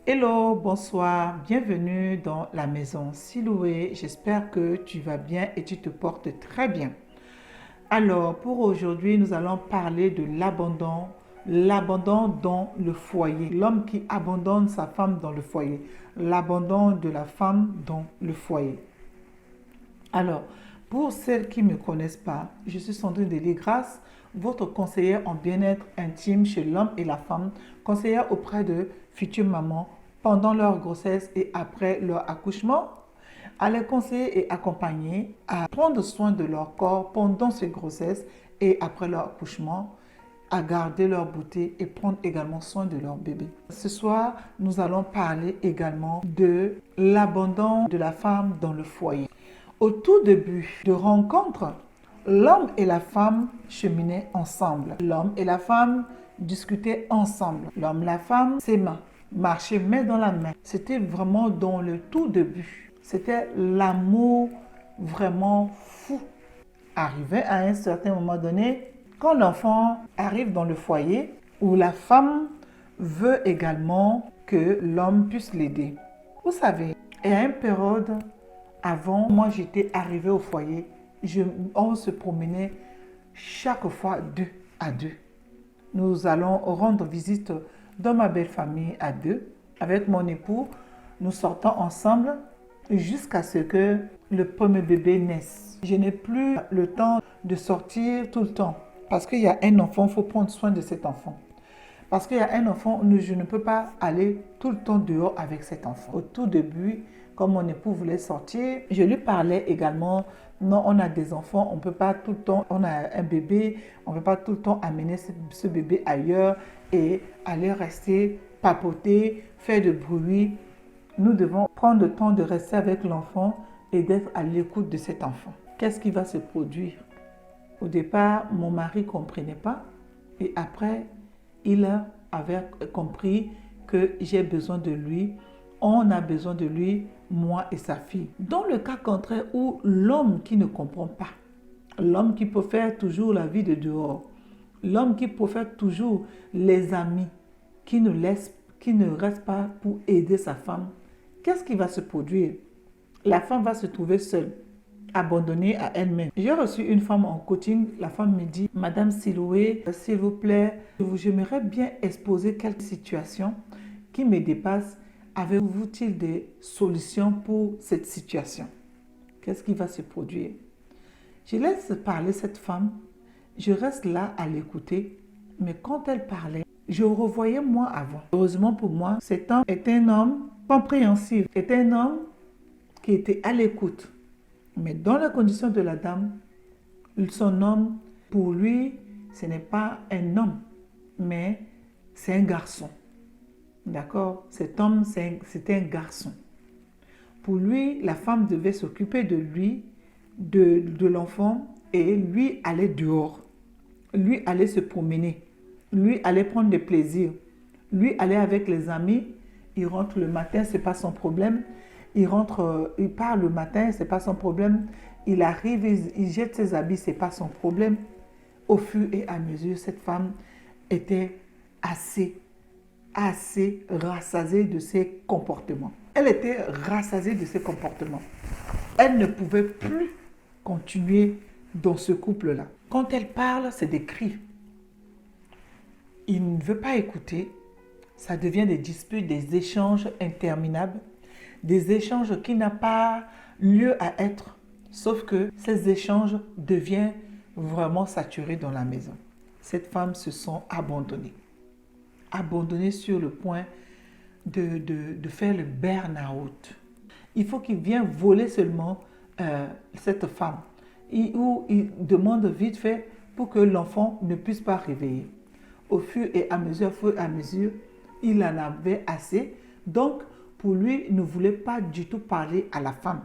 Hello, bonsoir, bienvenue dans la maison Siloué. J'espère que tu vas bien et tu te portes très bien. Alors, pour aujourd'hui, nous allons parler de l'abandon dans le foyer. L'homme qui abandonne sa femme dans le foyer. L'abandon de la femme dans le foyer. Alors, pour celles qui ne me connaissent pas, je suis Sandrine Deligras, votre conseillère en bien-être intime chez l'homme et la femme, conseillère auprès de futures mamans pendant leur grossesse et après leur accouchement, à les conseiller et accompagner à prendre soin de leur corps pendant ces grossesses et après leur accouchement, à garder leur beauté et prendre également soin de leur bébé. Ce soir, nous allons parler également de l'abandon de la femme dans le foyer. Au tout début de rencontre, l'homme et la femme cheminaient ensemble. L'homme et la femme discutaient ensemble. L'homme et la femme s'aimaient, marchaient main dans la main. C'était vraiment dans le tout début. C'était l'amour vraiment fou. Arrivé à un certain moment donné, quand l'enfant arrive dans le foyer, où la femme veut également que l'homme puisse l'aider. Vous savez, il y a une période avant, moi j'étais arrivée au foyer, on se promenait chaque fois deux à deux. Nous allons rendre visite dans ma belle famille à deux. Avec mon époux, nous sortons ensemble jusqu'à ce que le premier bébé naisse. Je n'ai plus le temps de sortir tout le temps. Parce qu'il y a un enfant, il faut prendre soin de cet enfant. Parce qu'il y a un enfant, je ne peux pas aller tout le temps dehors avec cet enfant. Au tout début, comme mon époux voulait sortir, je lui parlais également, non, on a des enfants, on ne peut pas tout le temps, on a un bébé, on ne peut pas tout le temps amener ce bébé ailleurs et aller rester, papoter, faire de bruit. Nous devons prendre le temps de rester avec l'enfant et d'être à l'écoute de cet enfant. Qu'est-ce qui va se produire? Au départ, mon mari ne comprenait pas et après, il avait compris que j'ai besoin de lui, on a besoin de lui, moi et sa fille. Dans le cas contraire où l'homme qui ne comprend pas, l'homme qui préfère toujours la vie de dehors, l'homme qui préfère toujours les amis, qui ne reste pas pour aider sa femme, qu'est-ce qui va se produire? La femme va se trouver seule, abandonnée à elle-même. J'ai reçu une femme en coaching. La femme me dit, Madame Siloué, s'il vous plaît, j'aimerais bien exposer quelques situations qui me dépassent. Avez-vous-il des solutions pour cette situation? Qu'est-ce qui va se produire? Je laisse parler cette femme. Je reste là à l'écouter. Mais quand elle parlait, je revoyais moi avant. Heureusement pour moi, cet homme est un homme compréhensif, est un homme qui était à l'écoute. Mais dans la condition de la dame, son homme, pour lui, ce n'est pas un homme, mais c'est un garçon. D'accord? Cet homme, c'était un garçon. Pour lui, la femme devait s'occuper de lui, de l'enfant, et lui allait dehors. Lui allait se promener. Lui allait prendre du plaisir. Lui allait avec les amis. Il rentre le matin, ce n'est pas son problème. Il part le matin, ce n'est pas son problème. Il arrive, il jette ses habits, ce n'est pas son problème. Au fur et à mesure, cette femme était assez rassasiée de ses comportements. Elle était rassasiée de ses comportements. Elle ne pouvait plus continuer dans ce couple-là. Quand elle parle, c'est des cris. Il ne veut pas écouter. Ça devient des disputes, des échanges interminables. Des échanges qui n'ont pas lieu à être, sauf que ces échanges deviennent vraiment saturés dans la maison. Cette femme se sent abandonnée sur le point de faire le burn-out. Il faut qu'il vienne voler seulement cette femme, où il demande vite fait pour que l'enfant ne puisse pas réveiller. Au fur et à mesure, il en avait assez, donc pour lui, il ne voulait pas du tout parler à la femme.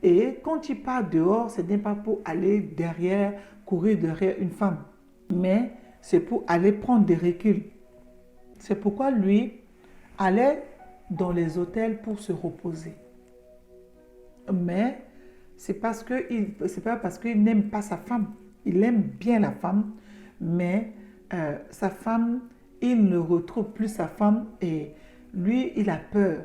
Et quand il part dehors, ce n'est pas pour aller courir derrière une femme, mais c'est pour aller prendre des reculs. C'est pourquoi lui allait dans les hôtels pour se reposer. Mais c'est pas parce qu'il n'aime pas sa femme. Il aime bien la femme, mais sa femme, il ne retrouve plus sa femme et Lui, il a peur.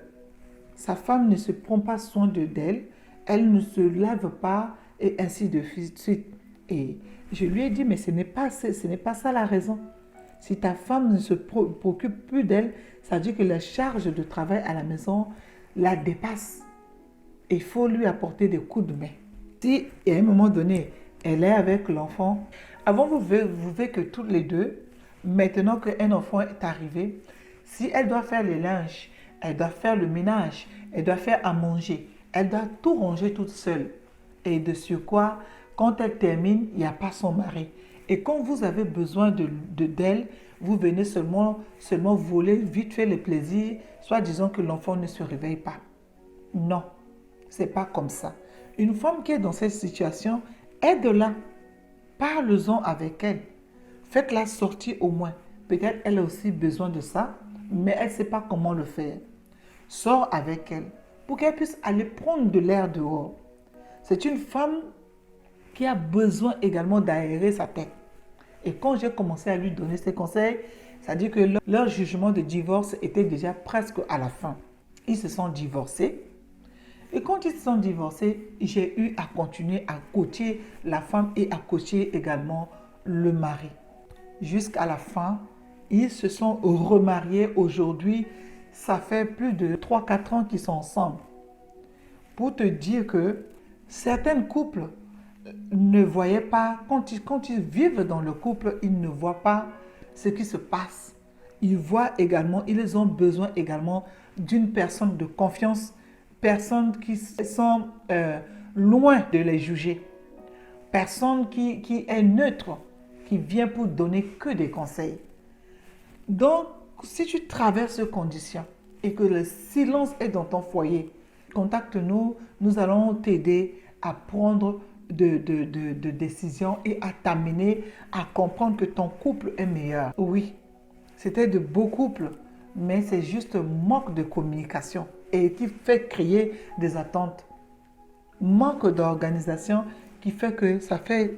Sa femme ne se prend pas soin d'elle, elle ne se lave pas et ainsi de suite. Et je lui ai dit, mais ce n'est pas ça la raison. Si ta femme ne se préoccupe plus d'elle, ça veut dire que la charge de travail à la maison la dépasse. Il faut lui apporter des coups de main. Si à un moment donné, elle est avec l'enfant, avant vous verrez que toutes les deux, maintenant qu'un enfant est arrivé, si elle doit faire les linges, elle doit faire le ménage, elle doit faire à manger, elle doit tout ranger toute seule. Et de surcroît, quand elle termine, il n'y a pas son mari. Et quand vous avez besoin d'elle, vous venez seulement voler vite fait les plaisirs, soit disant que l'enfant ne se réveille pas. Non, c'est pas comme ça. Une femme qui est dans cette situation, aide-la. Parle-en avec elle. Faites-la sortir au moins. Peut-être elle a aussi besoin de ça, mais elle ne sait pas comment le faire. Sors avec elle pour qu'elle puisse aller prendre de l'air dehors. C'est une femme qui a besoin également d'aérer sa tête. Et quand j'ai commencé à lui donner ces conseils, ça dit que leur jugement de divorce était déjà presque à la fin. Ils se sont divorcés. Et quand ils se sont divorcés, j'ai eu à continuer à coacher la femme et à coacher également le mari. Jusqu'à la fin, ils se sont remariés. Aujourd'hui, ça fait plus de 3-4 ans qu'ils sont ensemble. Pour te dire que certains couples ne voyaient pas, quand ils vivent dans le couple, ils ne voient pas ce qui se passe. Ils voient également, ils ont besoin également d'une personne de confiance, personne qui sont loin de les juger, personne qui est neutre, qui vient pour donner que des conseils. Donc, si tu traverses ces conditions et que le silence est dans ton foyer, contacte-nous, nous allons t'aider à prendre de décisions et à t'amener à comprendre que ton couple est meilleur. Oui, c'était de beaux couples, mais c'est juste un manque de communication et qui fait créer des attentes. Manque d'organisation qui fait que ça fait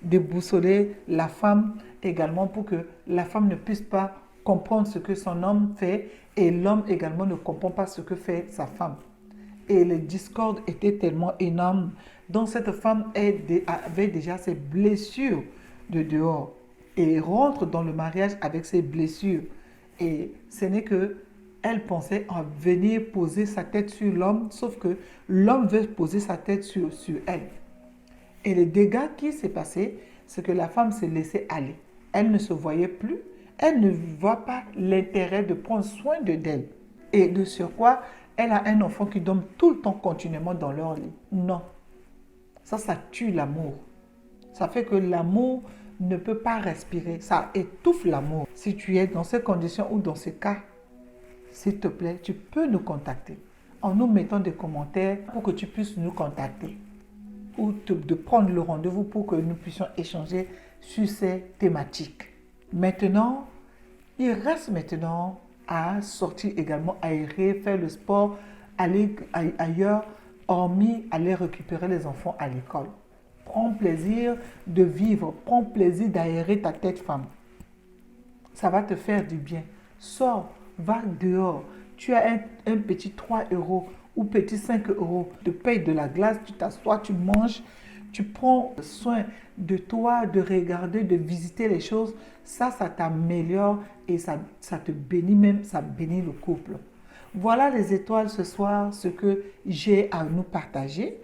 déboussoler la femme également pour que la femme ne puisse pas comprendre ce que son homme fait et l'homme également ne comprend pas ce que fait sa femme. Et le discorde était tellement énorme. Donc cette femme avait déjà ses blessures de dehors et rentre dans le mariage avec ses blessures. Et ce n'est que elle pensait en venir poser sa tête sur l'homme, sauf que l'homme veut poser sa tête sur elle. Et le dégât qui s'est passé, c'est que la femme s'est laissée aller. Elle ne se voyait plus, elle ne voit pas l'intérêt de prendre soin d'elle. Et de surcroît, elle a un enfant qui dorme tout le temps continuellement dans leur lit. Non, ça tue l'amour. Ça fait que l'amour ne peut pas respirer, ça étouffe l'amour. Si tu es dans ces conditions ou dans ces cas, s'il te plaît, tu peux nous contacter en nous mettant des commentaires pour que tu puisses nous contacter ou de prendre le rendez-vous pour que nous puissions échanger sur ces thématiques. Maintenant, il reste maintenant à sortir également, aérer, faire le sport, aller ailleurs, hormis aller récupérer les enfants à l'école. Prends plaisir de vivre, prends plaisir d'aérer ta tête, femme. Ça va te faire du bien. Sors, va dehors. Tu as un petit 3 euros ou petit 5 euros, te paye de la glace, tu t'assois, tu manges, tu prends soin de toi, de regarder, de visiter les choses. Ça t'améliore et ça te bénit même, ça bénit le couple. Voilà les étoiles ce soir, ce que j'ai à nous partager.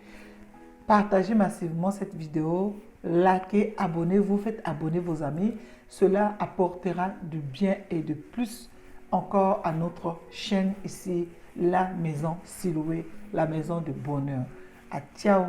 Partagez massivement cette vidéo, likez, abonnez-vous, faites abonner vos amis. Cela apportera du bien et de plus encore à notre chaîne ici, la maison Siloué, la maison de bonheur. À ciao!